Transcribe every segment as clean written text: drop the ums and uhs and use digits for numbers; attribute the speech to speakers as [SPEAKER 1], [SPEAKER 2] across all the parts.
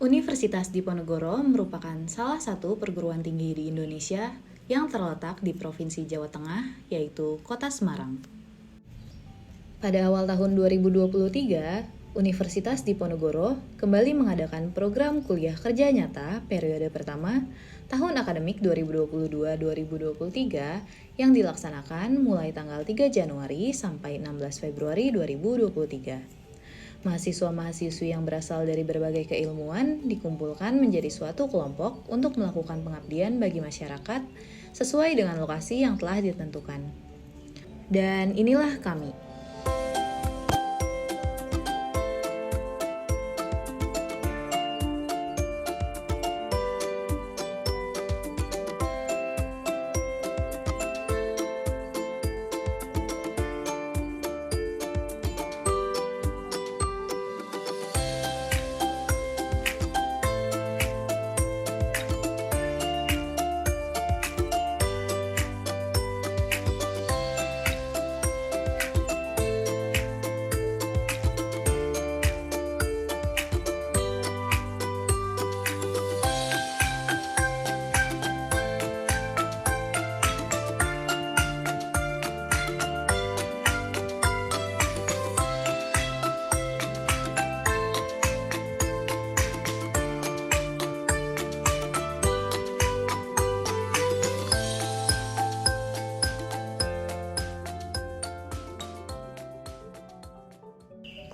[SPEAKER 1] Universitas Diponegoro merupakan salah satu perguruan tinggi di Indonesia yang terletak di Provinsi Jawa Tengah, yaitu Kota Semarang. Pada awal tahun 2023, Universitas Diponegoro kembali mengadakan program kuliah kerja nyata periode pertama tahun akademik 2022-2023 yang dilaksanakan mulai tanggal 3 Januari sampai 16 Februari 2023. Mahasiswa-mahasiswi yang berasal dari berbagai keilmuan dikumpulkan menjadi suatu kelompok untuk melakukan pengabdian bagi masyarakat sesuai dengan lokasi yang telah ditentukan. Dan inilah kami.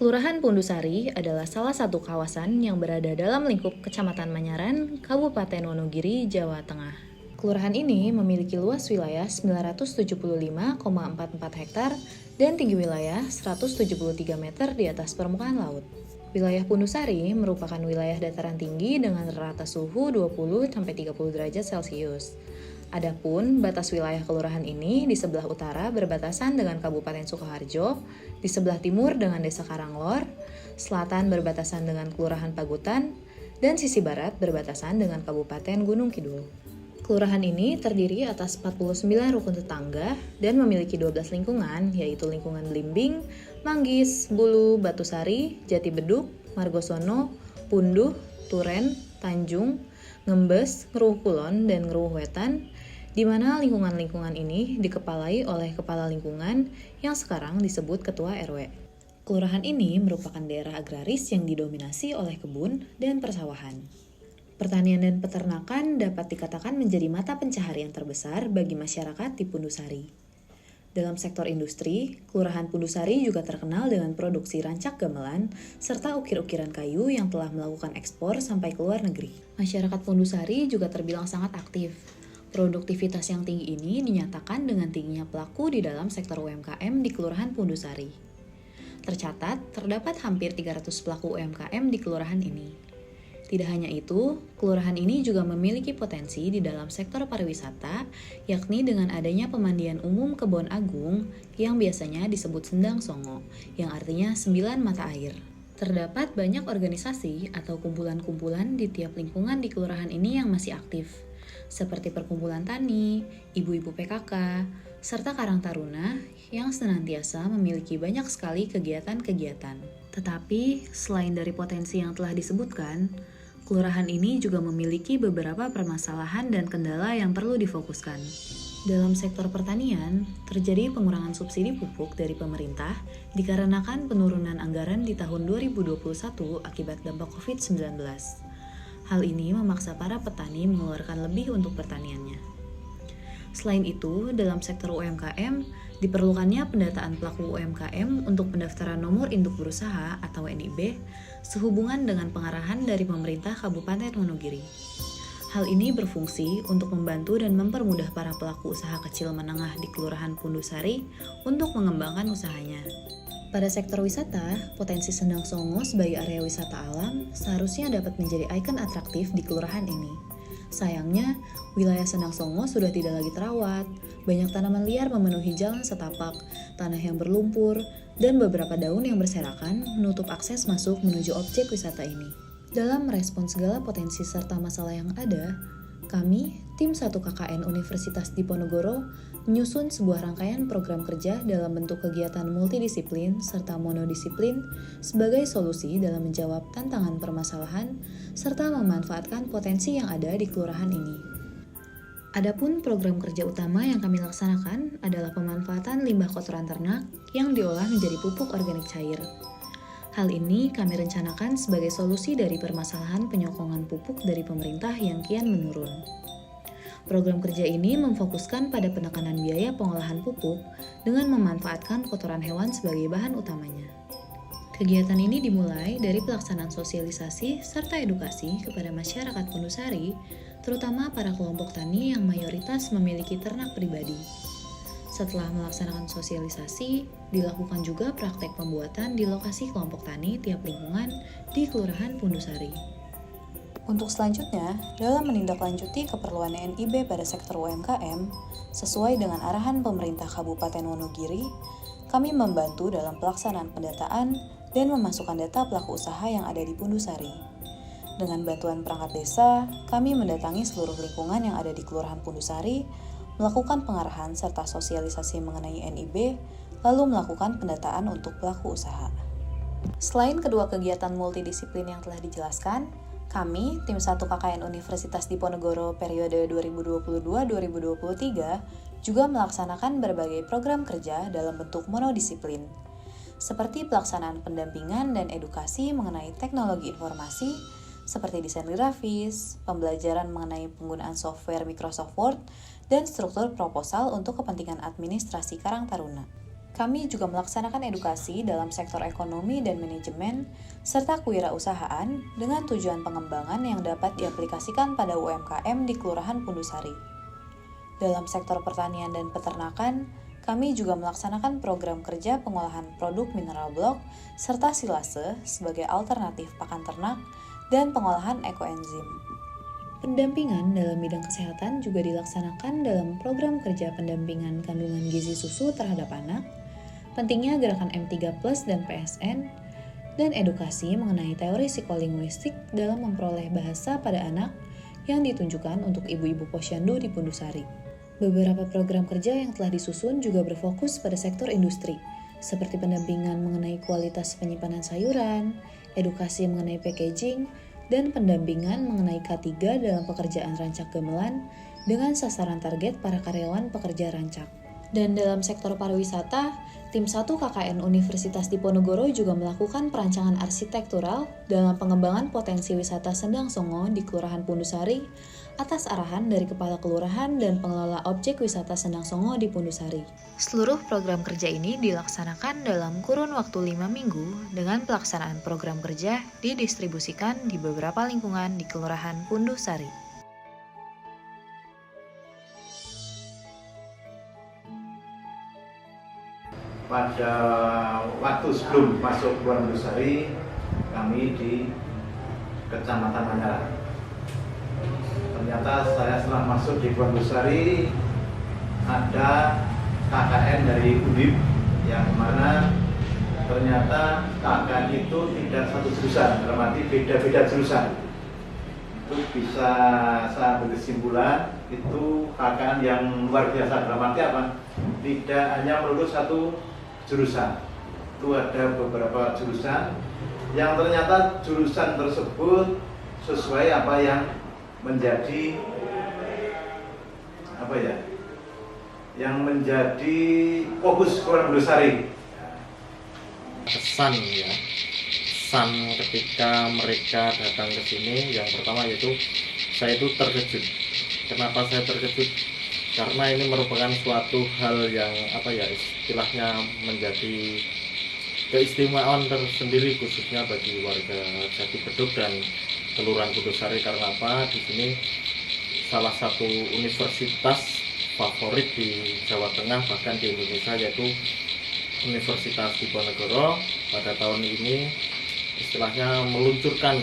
[SPEAKER 1] Kelurahan Pundusari adalah salah satu kawasan yang berada dalam lingkup Kecamatan Manyaran, Kabupaten Wonogiri, Jawa Tengah. Kelurahan ini memiliki luas wilayah 975,44 hektar dan tinggi wilayah 173 meter di atas permukaan laut. Wilayah Pundusari merupakan wilayah dataran tinggi dengan rata suhu 20-30 derajat Celcius. Adapun batas wilayah kelurahan ini di sebelah utara berbatasan dengan Kabupaten Sukoharjo, di sebelah timur dengan Desa Karanglor, selatan berbatasan dengan Kelurahan Pagutan, dan sisi barat berbatasan dengan Kabupaten Gunung Kidul. Kelurahan ini terdiri atas 49 rukun tetangga dan memiliki 12 lingkungan, yaitu lingkungan Blimbing, Manggis, Bulu, Batusari, Jatibeduk, Margosono, Punduh, Turen, Tanjung, Ngembes, Ngeruh Kulon, dan Ngeruh Wetan, di mana lingkungan-lingkungan ini dikepalai oleh kepala lingkungan yang sekarang disebut Ketua RW. Kelurahan ini merupakan daerah agraris yang didominasi oleh kebun dan persawahan. Pertanian dan peternakan dapat dikatakan menjadi mata pencaharian terbesar bagi masyarakat di Pundusari. Dalam sektor industri, Kelurahan Pundusari juga terkenal dengan produksi rancak gamelan serta ukir-ukiran kayu yang telah melakukan ekspor sampai ke luar negeri. Masyarakat Pundusari juga terbilang sangat aktif. Produktivitas yang tinggi ini dinyatakan dengan tingginya pelaku di dalam sektor UMKM di Kelurahan Pundusari. Tercatat, terdapat hampir 300 pelaku UMKM di kelurahan ini. Tidak hanya itu, kelurahan ini juga memiliki potensi di dalam sektor pariwisata, yakni dengan adanya pemandian umum Kebon Agung yang biasanya disebut Sendang Songo, yang artinya 9 mata air. Terdapat banyak organisasi atau kumpulan-kumpulan di tiap lingkungan di kelurahan ini yang masih aktif, seperti Perkumpulan Tani, Ibu-Ibu PKK, serta Karang Taruna yang senantiasa memiliki banyak sekali kegiatan-kegiatan. Tetapi, selain dari potensi yang telah disebutkan, kelurahan ini juga memiliki beberapa permasalahan dan kendala yang perlu difokuskan. Dalam sektor pertanian, terjadi pengurangan subsidi pupuk dari pemerintah dikarenakan penurunan anggaran di tahun 2021 akibat dampak COVID-19. Hal ini memaksa para petani mengeluarkan lebih untuk pertaniannya. Selain itu, dalam sektor UMKM, diperlukannya pendataan pelaku UMKM untuk pendaftaran nomor induk berusaha atau NIB sehubungan dengan pengarahan dari pemerintah Kabupaten Wonogiri. Hal ini berfungsi untuk membantu dan mempermudah para pelaku usaha kecil menengah di Kelurahan Pundusari untuk mengembangkan usahanya. Pada sektor wisata, potensi Sendang Songo sebagai area wisata alam seharusnya dapat menjadi ikon atraktif di kelurahan ini. Sayangnya, wilayah Sendang Songo sudah tidak lagi terawat, banyak tanaman liar memenuhi jalan setapak, tanah yang berlumpur, dan beberapa daun yang berserakan menutup akses masuk menuju objek wisata ini. Dalam merespons segala potensi serta masalah yang ada, kami, tim 1 KKN Universitas Diponegoro, menyusun sebuah rangkaian program kerja dalam bentuk kegiatan multidisiplin serta monodisiplin sebagai solusi dalam menjawab tantangan permasalahan serta memanfaatkan potensi yang ada di kelurahan ini. Adapun program kerja utama yang kami laksanakan adalah pemanfaatan limbah kotoran ternak yang diolah menjadi pupuk organik cair. Hal ini kami rencanakan sebagai solusi dari permasalahan penyokongan pupuk dari pemerintah yang kian menurun. Program kerja ini memfokuskan pada penekanan biaya pengolahan pupuk dengan memanfaatkan kotoran hewan sebagai bahan utamanya. Kegiatan ini dimulai dari pelaksanaan sosialisasi serta edukasi kepada masyarakat Pundusari, terutama para kelompok tani yang mayoritas memiliki ternak pribadi. Setelah melaksanakan sosialisasi, dilakukan juga praktek pembuatan di lokasi kelompok tani tiap lingkungan di Kelurahan Pundusari. Untuk selanjutnya, dalam menindaklanjuti keperluan NIB pada sektor UMKM, sesuai dengan arahan pemerintah Kabupaten Wonogiri, kami membantu dalam pelaksanaan pendataan dan memasukkan data pelaku usaha yang ada di Pundusari. Dengan bantuan perangkat desa, kami mendatangi seluruh lingkungan yang ada di Kelurahan Pundusari, melakukan pengarahan serta sosialisasi mengenai NIB, lalu melakukan pendataan untuk pelaku usaha. Selain kedua kegiatan multidisiplin yang telah dijelaskan, kami, Tim 1 KKN Universitas Diponegoro periode 2022-2023, juga melaksanakan berbagai program kerja dalam bentuk monodisiplin, seperti pelaksanaan pendampingan dan edukasi mengenai teknologi informasi, seperti desain grafis, pembelajaran mengenai penggunaan software Microsoft Word, dan struktur proposal untuk kepentingan administrasi Karang Taruna. Kami juga melaksanakan edukasi dalam sektor ekonomi dan manajemen, serta kewirausahaan dengan tujuan pengembangan yang dapat diaplikasikan pada UMKM di Kelurahan Pundusari. Dalam sektor pertanian dan peternakan, kami juga melaksanakan program kerja pengolahan produk mineral blok, serta silase sebagai alternatif pakan ternak, dan pengolahan ekoenzim. Pendampingan dalam bidang kesehatan juga dilaksanakan dalam program kerja pendampingan kandungan gizi susu terhadap anak, pentingnya gerakan M3+ dan PSN, dan edukasi mengenai teori psikolinguistik dalam memperoleh bahasa pada anak yang ditunjukkan untuk ibu-ibu posyandu di Pundusari. Beberapa program kerja yang telah disusun juga berfokus pada sektor industri, seperti pendampingan mengenai kualitas penyimpanan sayuran, edukasi mengenai packaging, dan pendampingan mengenai K3 dalam pekerjaan rancak gamelan dengan sasaran target para karyawan pekerja rancak. Dan dalam sektor pariwisata, Tim 1 KKN Universitas Diponegoro juga melakukan perancangan arsitektural dalam pengembangan potensi wisata Sendang Songo di Kelurahan Pundusari atas arahan dari Kepala Kelurahan dan Pengelola Objek Wisata Sendang Songo di Pundusari. Seluruh program kerja ini dilaksanakan dalam kurun waktu 5 minggu dengan pelaksanaan program kerja didistribusikan di beberapa lingkungan di Kelurahan Pundusari.
[SPEAKER 2] Pada waktu sebelum masuk Kelurahan Pundusari, kami di Kecamatan Manyaran. Ternyata saya setelah masuk di Kelurahan Pundusari ada KKN dari UNDIP yang mana ternyata KKN itu tidak satu jurusan, dalam arti beda-beda jurusan. Itu bisa saya ambil kesimpulan itu KKN yang luar biasa, dalam arti apa? Tidak hanya melulus satu jurusan, itu ada beberapa jurusan yang ternyata jurusan tersebut sesuai apa yang menjadi yang menjadi fokus Kelurahan Pundusari.
[SPEAKER 3] Kesan ketika mereka datang ke sini, yang pertama yaitu saya itu terkejut. Kenapa saya terkejut? Karena ini merupakan suatu hal yang istilahnya menjadi keistimewaan tersendiri khususnya bagi warga Jati Beduk dan Kelurahan Pundusari. Karena apa? Di sini salah satu universitas favorit di Jawa Tengah bahkan di Indonesia, yaitu Universitas Diponegoro pada tahun ini istilahnya menerjunkan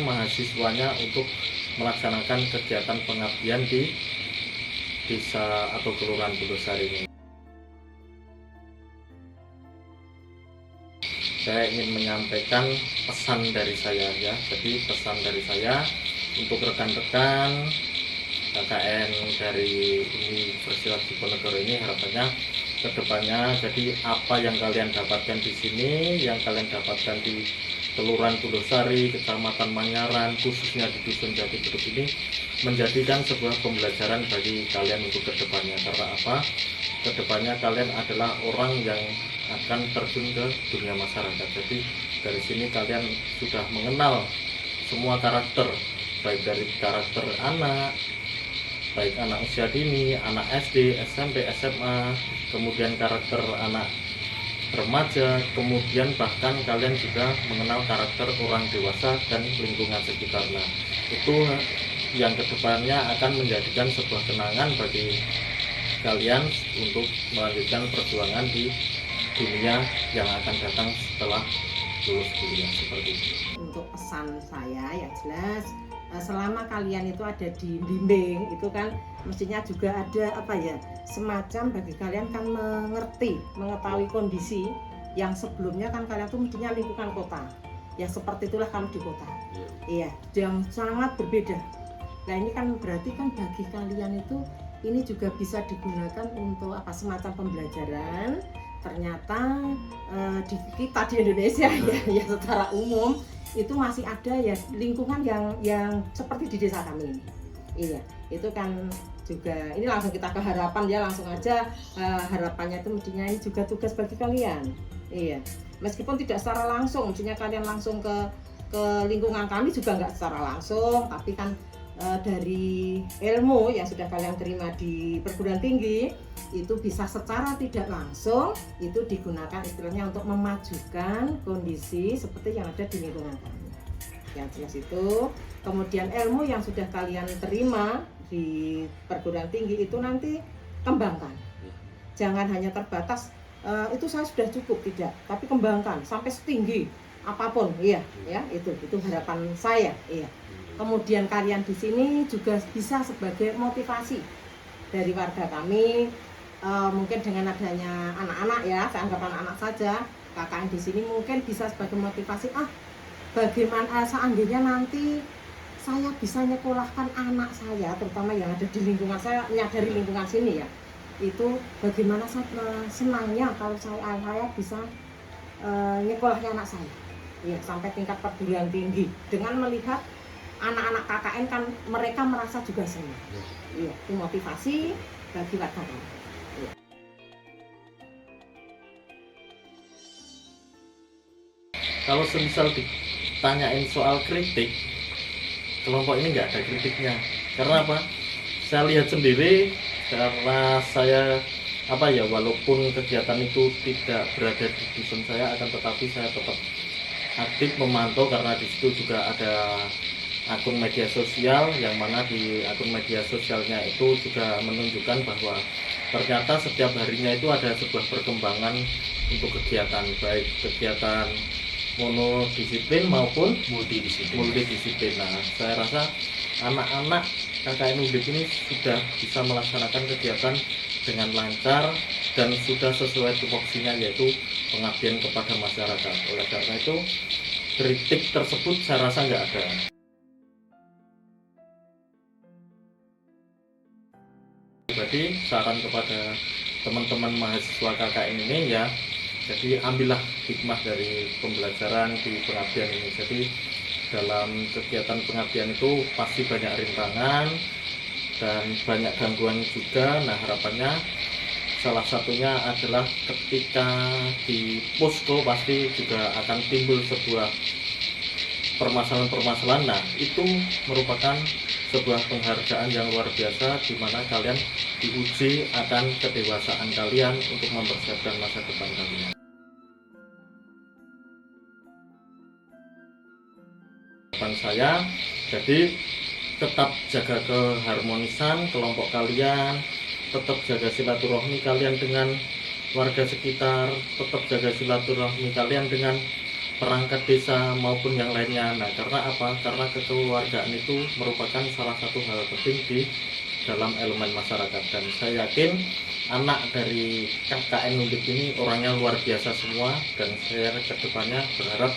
[SPEAKER 3] mahasiswanya untuk melaksanakan kegiatan pengabdian di desa atau Kelurahan Pundusari ini. Saya ingin menyampaikan pesan dari saya ya. Jadi pesan dari saya untuk rekan-rekan KKN dari Universitas Diponegoro ini harapannya kedepannya, jadi apa yang kalian dapatkan di sini, yang kalian dapatkan di Kelurahan Pundosari, Kecamatan Manyaran, khususnya di Dusun Jati Gede ini menjadikan sebuah pembelajaran bagi kalian untuk kedepannya. Karena apa? Kedepannya kalian adalah orang yang akan terjun ke dunia masyarakat. Jadi dari sini kalian sudah mengenal semua karakter, baik dari karakter anak, baik anak usia dini, anak SD, SMP, SMA, kemudian karakter anak remaja, kemudian bahkan kalian juga mengenal karakter orang dewasa dan lingkungan sekitar. Nah, itu yang kedepannya akan menjadikan sebuah kenangan bagi kalian untuk melanjutkan perjuangan di dunia yang akan datang setelah lulus kuliah seperti itu.
[SPEAKER 4] Untuk pesan saya ya jelas, selama kalian itu ada di bimbing itu kan mestinya juga ada apa ya, semacam bagi kalian kan mengetahui kondisi yang sebelumnya kan kalian tuh mestinya lingkungan kota ya, seperti itulah kalau di kota iya, yang sangat berbeda. Nah ini kan berarti kan bagi kalian itu ini juga bisa digunakan untuk apa, semacam pembelajaran. Ternyata di kita di Indonesia ya secara umum itu masih ada ya lingkungan yang seperti di desa kami ini. Iya, itu kan juga ini langsung kita ke harapan ya, langsung aja harapannya itu mestinya ini juga tugas bagi kalian. Iya, meskipun tidak secara langsung, mestinya kalian langsung ke lingkungan kami juga nggak secara langsung, tapi kan dari ilmu yang sudah kalian terima di perguruan tinggi itu bisa secara tidak langsung itu digunakan istilahnya untuk memajukan kondisi seperti yang ada di lingkungan kami. Yang jelas itu, kemudian ilmu yang sudah kalian terima di perguruan tinggi itu nanti kembangkan. Jangan hanya terbatas itu saya sudah cukup, tidak, tapi kembangkan sampai setinggi apapun, iya, ya itu harapan saya, iya. Kemudian kalian di sini juga bisa sebagai motivasi dari warga kami, mungkin dengan adanya anak-anak ya, saya anggap anak-anak saja, KKN di sini mungkin bisa sebagai motivasi, bagaimana seandainya nanti saya bisa nyekolahkan anak saya, terutama yang ada di lingkungan saya, menyadari lingkungan sini ya, itu bagaimana senangnya kalau saya bisa nyekolahkan anak saya, ya sampai tingkat perguruan tinggi dengan melihat anak-anak KKN kan mereka merasa juga senang. Iya, itu motivasi bagi warga kami. Iya.
[SPEAKER 3] Kalau semisal ditanyain soal kritik, kelompok ini nggak ada kritiknya. Karena apa? Saya lihat sendiri, karena saya walaupun kegiatan itu tidak berada di dusun saya, akan tetapi saya tetap aktif memantau karena di situ juga ada akun media sosial, yang mana di akun media sosialnya itu juga menunjukkan bahwa ternyata setiap harinya itu ada sebuah perkembangan untuk kegiatan, baik kegiatan monodisiplin maupun multidisiplin. Nah, saya rasa anak-anak KKN UNDIP ini sudah bisa melaksanakan kegiatan dengan lancar dan sudah sesuai tupoksinya, yaitu pengabdian kepada masyarakat. Oleh karena itu kritik tersebut saya rasa nggak ada. Jadi saran kepada teman-teman mahasiswa KKN ini ya, jadi ambillah hikmah dari pembelajaran di pengabdian ini. Jadi dalam kegiatan pengabdian itu pasti banyak rintangan dan banyak gangguan juga. Nah, harapannya salah satunya adalah ketika di posko pasti juga akan timbul sebuah permasalahan-permasalahan. Nah, itu merupakan sebuah penghargaan yang luar biasa, di mana kalian diuji akan kedewasaan kalian untuk mempersiapkan masa depan kalian. Harapan saya, jadi tetap jaga keharmonisan kelompok kalian, tetap jaga silaturahmi kalian dengan warga sekitar, tetap jaga silaturahmi kalian dengan perangkat desa maupun yang lainnya. Nah, karena apa? Karena kekeluargaan itu merupakan salah satu hal penting di dalam elemen masyarakat, dan saya yakin anak dari KKN UNDIP ini orangnya luar biasa semua, dan saya kedepannya berharap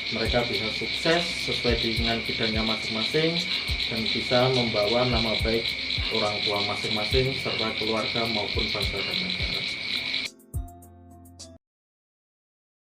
[SPEAKER 3] mereka bisa sukses sesuai dengan bidangnya masing-masing dan bisa membawa nama baik orang tua masing-masing serta keluarga maupun bangsa dan negara.